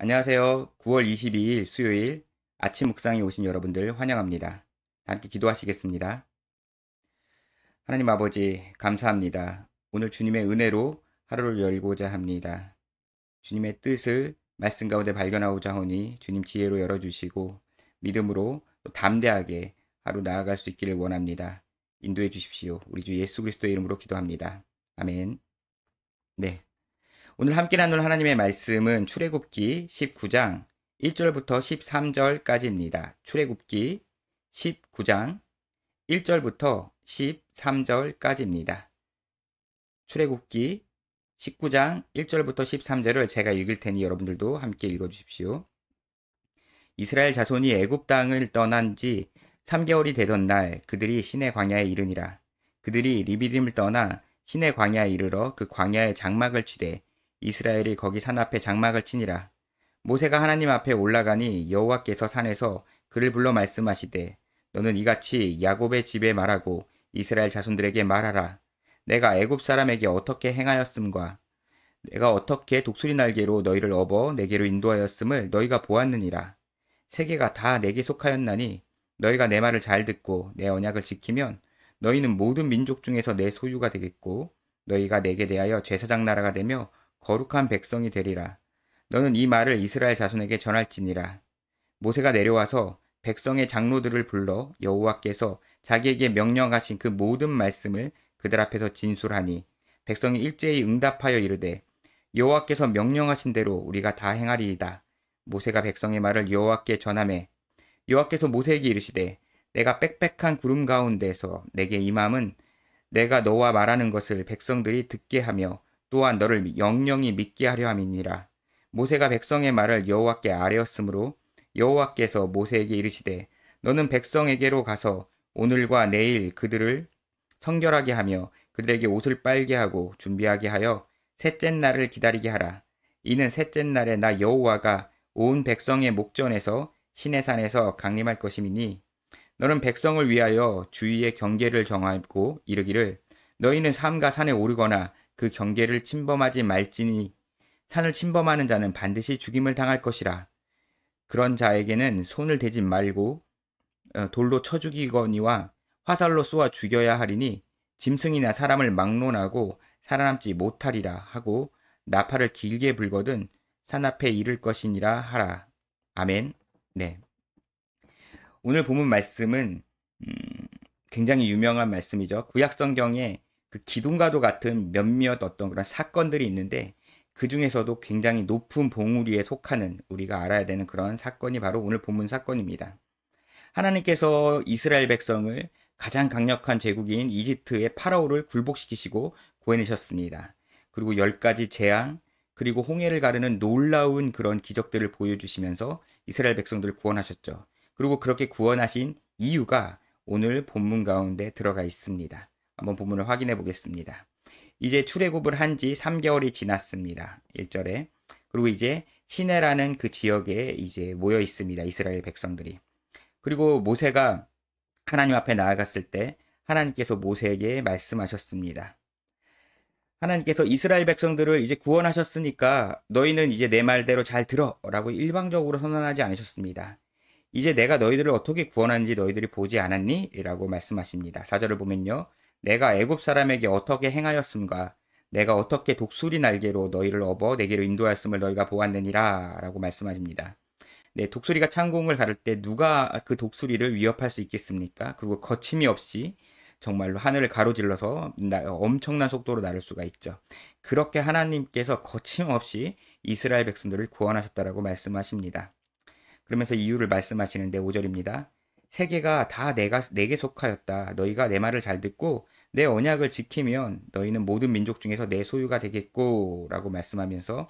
안녕하세요. 9월 22일 수요일 아침 묵상에 오신 여러분들 환영합니다. 함께 기도하시겠습니다. 하나님 아버지, 감사합니다. 오늘 주님의 은혜로 하루를 열고자 합니다. 주님의 뜻을 말씀 가운데 발견하고자 하니 주님 지혜로 열어주시고 믿음으로 또 담대하게 하루 나아갈 수 있기를 원합니다. 인도해 주십시오. 우리 주 예수 그리스도의 이름으로 기도합니다. 아멘. 네. 오늘 함께 나눌 하나님의 말씀은 출애굽기 19장 1절부터 13절까지입니다. 출애굽기 19장 1절부터 13절까지입니다. 출애굽기 19장 1절부터 13절을 제가 읽을 테니 여러분들도 함께 읽어주십시오. 이스라엘 자손이 애굽 땅을 떠난 지 3개월이 되던 날 그들이 시내 광야에 이르니라. 그들이 리비딤을 떠나 시내 광야에 이르러 그 광야에 장막을 치되 이스라엘이 거기 산 앞에 장막을 치니라. 모세가 하나님 앞에 올라가니 여호와께서 산에서 그를 불러 말씀하시되 너는 이같이 야곱의 집에 말하고 이스라엘 자손들에게 말하라. 내가 애굽 사람에게 어떻게 행하였음과 내가 어떻게 독수리 날개로 너희를 업어 내게로 인도하였음을 너희가 보았느니라. 세계가 다 내게 속하였나니 너희가 내 말을 잘 듣고 내 언약을 지키면 너희는 모든 민족 중에서 내 소유가 되겠고 너희가 내게 대하여 제사장 나라가 되며 거룩한 백성이 되리라. 너는 이 말을 이스라엘 자손에게 전할지니라. 모세가 내려와서 백성의 장로들을 불러 여호와께서 자기에게 명령하신 그 모든 말씀을 그들 앞에서 진술하니 백성이 일제히 응답하여 이르되 여호와께서 명령하신 대로 우리가 다 행하리이다. 모세가 백성의 말을 여호와께 전하매 여호와께서 모세에게 이르시되 내가 빽빽한 구름 가운데서 내게 임함은 내가 너와 말하는 것을 백성들이 듣게 하며 또한 너를 영영히 믿게 하려 함이니라. 모세가 백성의 말을 여호와께 아뢰었으므로 여호와께서 모세에게 이르시되 너는 백성에게로 가서 오늘과 내일 그들을 청결하게 하며 그들에게 옷을 빨게 하고 준비하게 하여 셋째 날을 기다리게 하라. 이는 셋째 날에 나 여호와가 온 백성의 목전에서 시내산에서 강림할 것임이니 너는 백성을 위하여 주위의 경계를 정하고 이르기를 너희는 삼가 산에 오르거나 그 경계를 침범하지 말지니 산을 침범하는 자는 반드시 죽임을 당할 것이라. 그런 자에게는 손을 대지 말고 돌로 쳐 죽이거니와 화살로 쏘아 죽여야 하리니 짐승이나 사람을 막론하고 살아남지 못하리라 하고 나팔을 길게 불거든 산 앞에 이를 것이니라 하라. 아멘. 네. 오늘 본문 말씀은 굉장히 유명한 말씀이죠. 구약 성경에 그 기둥과도 같은 몇몇 어떤 그런 사건들이 있는데 그 중에서도 굉장히 높은 봉우리에 속하는 우리가 알아야 되는 그런 사건이 바로 오늘 본문 사건입니다. 하나님께서 이스라엘 백성을 가장 강력한 제국인 이집트의 파라오를 굴복시키시고 구해내셨습니다. 그리고 10가지 재앙 그리고 홍해를 가르는 놀라운 그런 기적들을 보여주시면서 이스라엘 백성들을 구원하셨죠. 그리고 그렇게 구원하신 이유가 오늘 본문 가운데 들어가 있습니다. 한번 본문을 확인해 보겠습니다. 이제 출애굽을 한 지 3개월이 지났습니다. 1절에. 그리고 이제 시내라는 그 지역에 이제 모여 있습니다. 이스라엘 백성들이. 그리고 모세가 하나님 앞에 나아갔을 때 하나님께서 모세에게 말씀하셨습니다. 하나님께서 이스라엘 백성들을 이제 구원하셨으니까 너희는 이제 내 말대로 잘 들어 라고 일방적으로 선언하지 않으셨습니다. 이제 내가 너희들을 어떻게 구원하는지 너희들이 보지 않았니? 라고 말씀하십니다. 4절을 보면요. 내가 애굽 사람에게 어떻게 행하였음과 내가 어떻게 독수리 날개로 너희를 업어 내게로 인도하였음을 너희가 보았느니라 라고 말씀하십니다. 네, 독수리가 창공을 가를 때 누가 그 독수리를 위협할 수 있겠습니까? 그리고 거침이 없이 정말로 하늘을 가로질러서 엄청난 속도로 날을 수가 있죠. 그렇게 하나님께서 거침없이 이스라엘 백성들을 구원하셨다라고 말씀하십니다. 그러면서 이유를 말씀하시는데 5절입니다. 세계가 다 내게 속하였다. 너희가 내 말을 잘 듣고 내 언약을 지키면 너희는 모든 민족 중에서 내 소유가 되겠고 라고 말씀하면서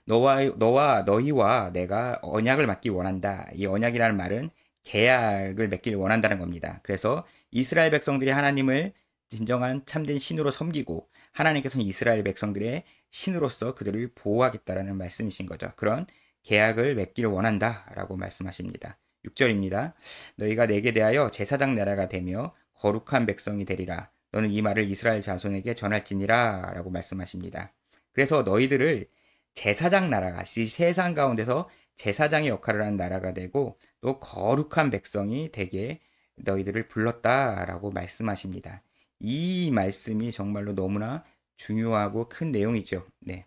너희와 내가 언약을 맺기 원한다. 이 언약이라는 말은 계약을 맺기를 원한다는 겁니다. 그래서 이스라엘 백성들이 하나님을 진정한 참된 신으로 섬기고 하나님께서는 이스라엘 백성들의 신으로서 그들을 보호하겠다라는 말씀이신 거죠. 그런 계약을 맺기를 원한다라고 말씀하십니다. 6절입니다. 너희가 내게 대하여 제사장 나라가 되며 거룩한 백성이 되리라. 너는 이 말을 이스라엘 자손에게 전할지니라 라고 말씀하십니다. 그래서 너희들을 제사장 나라가, 이 세상 가운데서 제사장의 역할을 하는 나라가 되고 또 거룩한 백성이 되게 너희들을 불렀다라고 말씀하십니다. 이 말씀이 정말로 너무나 중요하고 큰 내용이죠. 네.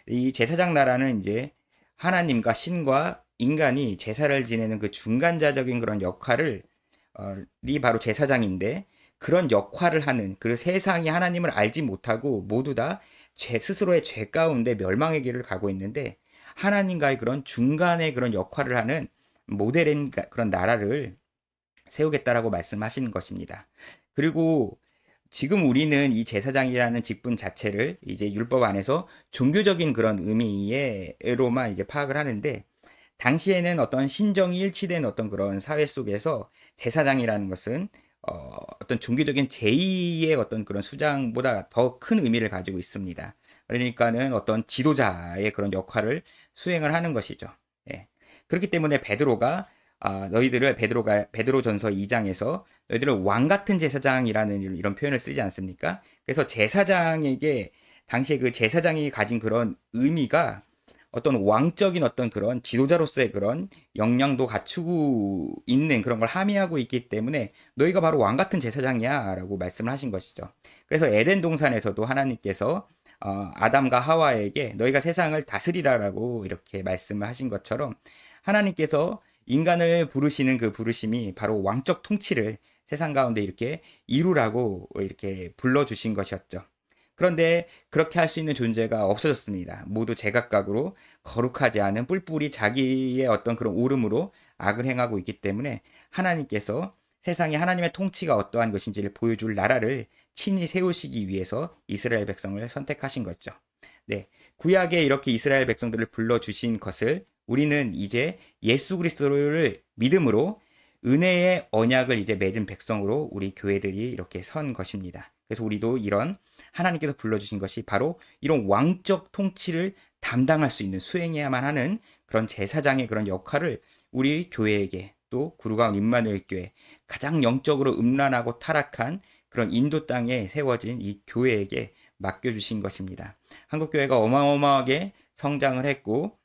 이 제사장 나라는 이제 하나님과 신과 인간이 제사를 지내는 그 중간자적인 그런 역할을 이 바로 제사장인데, 그런 역할을 하는 그 세상이 하나님을 알지 못하고 모두 다 스스로의 죄 가운데 멸망의 길을 가고 있는데, 하나님과의 그런 중간의 그런 역할을 하는 모델인 그런 나라를 세우겠다라고 말씀하시는 것입니다. 그리고 지금 우리는 이 제사장이라는 직분 자체를 이제 율법 안에서 종교적인 그런 의미로만 이제 파악을 하는데, 당시에는 어떤 신정이 일치된 어떤 그런 사회 속에서 제사장이라는 것은 어떤 종교적인 제2의 어떤 그런 수장보다 더 큰 의미를 가지고 있습니다. 그러니까는 어떤 지도자의 그런 역할을 수행을 하는 것이죠. 예. 그렇기 때문에 베드로가 베드로전서 2장에서 너희들을 왕 같은 제사장이라는 이런 표현을 쓰지 않습니까? 그래서 제사장에게 당시에 그 제사장이 가진 그런 의미가 어떤 왕적인 어떤 그런 지도자로서의 그런 역량도 갖추고 있는 그런 걸 함의하고 있기 때문에 너희가 바로 왕 같은 제사장이야 라고 말씀을 하신 것이죠. 그래서 에덴 동산에서도 하나님께서 아담과 하와에게 너희가 세상을 다스리라라고 이렇게 말씀을 하신 것처럼, 하나님께서 인간을 부르시는 그 부르심이 바로 왕적 통치를 세상 가운데 이렇게 이루라고 이렇게 불러주신 것이었죠. 그런데 그렇게 할 수 있는 존재가 없어졌습니다. 모두 제각각으로 거룩하지 않은 뿔뿔이 자기의 어떤 그런 오름으로 악을 행하고 있기 때문에 하나님께서 세상에 하나님의 통치가 어떠한 것인지를 보여줄 나라를 친히 세우시기 위해서 이스라엘 백성을 선택하신 거죠. 네, 구약에 이렇게 이스라엘 백성들을 불러주신 것을 우리는 이제 예수 그리스도를 믿음으로 은혜의 언약을 이제 맺은 백성으로 우리 교회들이 이렇게 선 것입니다. 그래서 우리도 이런 하나님께서 불러주신 것이 바로 이런 왕적 통치를 담당할 수 있는, 수행해야만 하는 그런 제사장의 그런 역할을 우리 교회에게, 또 구루가온 임마누엘 교회, 가장 영적으로 음란하고 타락한 그런 인도 땅에 세워진 이 교회에게 맡겨주신 것입니다. 한국교회가 어마어마하게 성장을 했고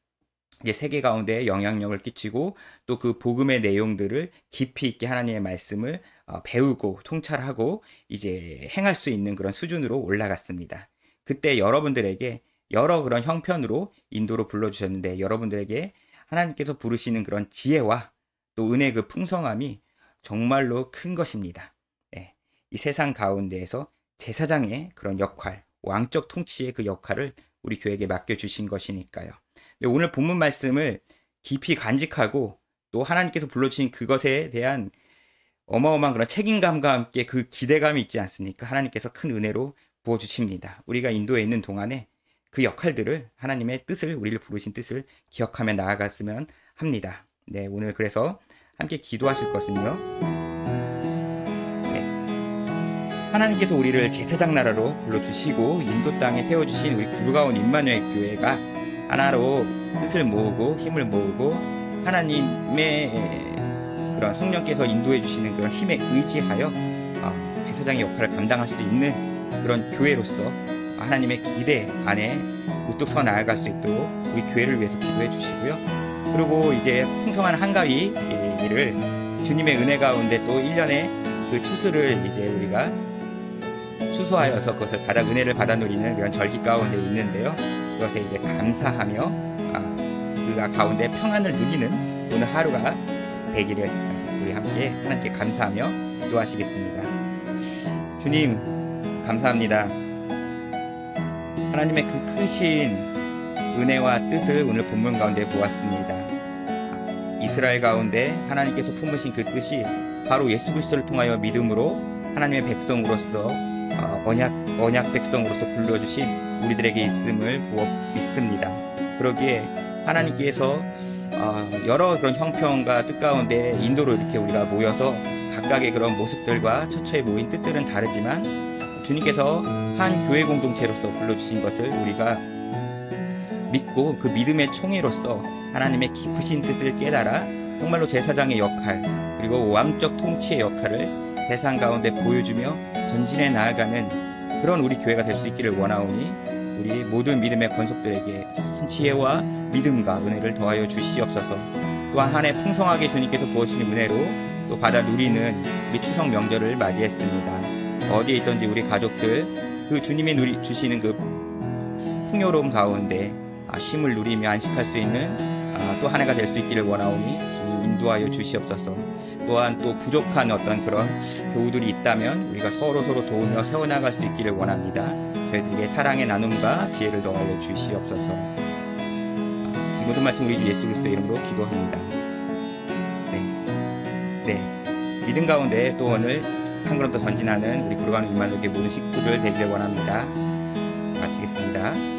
이제 세계 가운데 영향력을 끼치고 또 그 복음의 내용들을 깊이 있게 하나님의 말씀을 배우고 통찰하고 이제 행할 수 있는 그런 수준으로 올라갔습니다. 그때 여러분들에게 여러 그런 형편으로 인도로 불러주셨는데, 여러분들에게 하나님께서 부르시는 그런 지혜와 또 은혜의 그 풍성함이 정말로 큰 것입니다. 네. 이 세상 가운데에서 제사장의 그런 역할, 왕적 통치의 그 역할을 우리 교회에게 맡겨주신 것이니까요. 오늘 본문 말씀을 깊이 간직하고 또 하나님께서 불러주신 그것에 대한 어마어마한 그런 책임감과 함께 그 기대감이 있지 않습니까? 하나님께서 큰 은혜로 부어주십니다. 우리가 인도에 있는 동안에 그 역할들을, 하나님의 뜻을, 우리를 부르신 뜻을 기억하며 나아갔으면 합니다. 네, 오늘 그래서 함께 기도하실 것은요. 네, 하나님께서 우리를 제사장 나라로 불러주시고 인도 땅에 세워주신 우리 구루가온 임마누엘 교회가 하나로 뜻을 모으고 힘을 모으고 하나님의 그런 성령께서 인도해 주시는 그런 힘에 의지하여 제사장의 역할을 감당할 수 있는 그런 교회로서 하나님의 기대 안에 우뚝 서 나아갈 수 있도록 우리 교회를 위해서 기도해 주시고요. 그리고 이제 풍성한 한가위를 주님의 은혜 가운데 또 1년의 그 추수를 이제 우리가 추수하여서 그것을 은혜를 받아 누리는 그런 절기 가운데 있는데요. 그것에 이제 감사하며 그가 가운데 평안을 누리는 오늘 하루가 되기를 우리 함께 하나님께 감사하며 기도하시겠습니다. 주님 감사합니다. 하나님의 그 크신 은혜와 뜻을 오늘 본문 가운데 보았습니다. 이스라엘 가운데 하나님께서 품으신 그 뜻이 바로 예수 그리스도를 통하여 믿음으로 하나님의 백성으로서 언약 백성으로서 불러주신 우리들에게 있음을 믿습니다. 그러기에 하나님께서 여러 그런 형편과 뜻 가운데 인도로 이렇게 우리가 모여서 각각의 그런 모습들과 처처에 모인 뜻들은 다르지만 주님께서 한 교회 공동체로서 불러주신 것을 우리가 믿고 그 믿음의 총회로서 하나님의 깊으신 뜻을 깨달아 정말로 제사장의 역할 그리고 왕적 통치의 역할을 세상 가운데 보여주며 전진해 나아가는 그런 우리 교회가 될 수 있기를 원하오니 우리 모든 믿음의 권속들에게 큰 지혜와 믿음과 은혜를 더하여 주시옵소서. 또한 한 해 풍성하게 주님께서 부어주신 은혜로 또 받아 누리는 우리 추석 명절을 맞이했습니다. 어디에 있든지 우리 가족들 그 주님이 주시는 그 풍요로움 가운데 쉼을 누리며 안식할 수 있는 또 한 해가 될 수 있기를 원하오니 주님 인도하여 주시옵소서. 또한 또 부족한 어떤 그런 교우들이 있다면 우리가 서로 도우며 세워나갈 수 있기를 원합니다. 저희들에게 사랑의 나눔과 지혜를 더하여 주시옵소서. 이 모든 말씀 우리 주 예수 그리스도의 이름으로 기도합니다. 네. 믿음 가운데 또 오늘 한 걸음 더 전진하는 우리 구로가는 6만 교회 모든 식구들 되기를 원합니다. 마치겠습니다.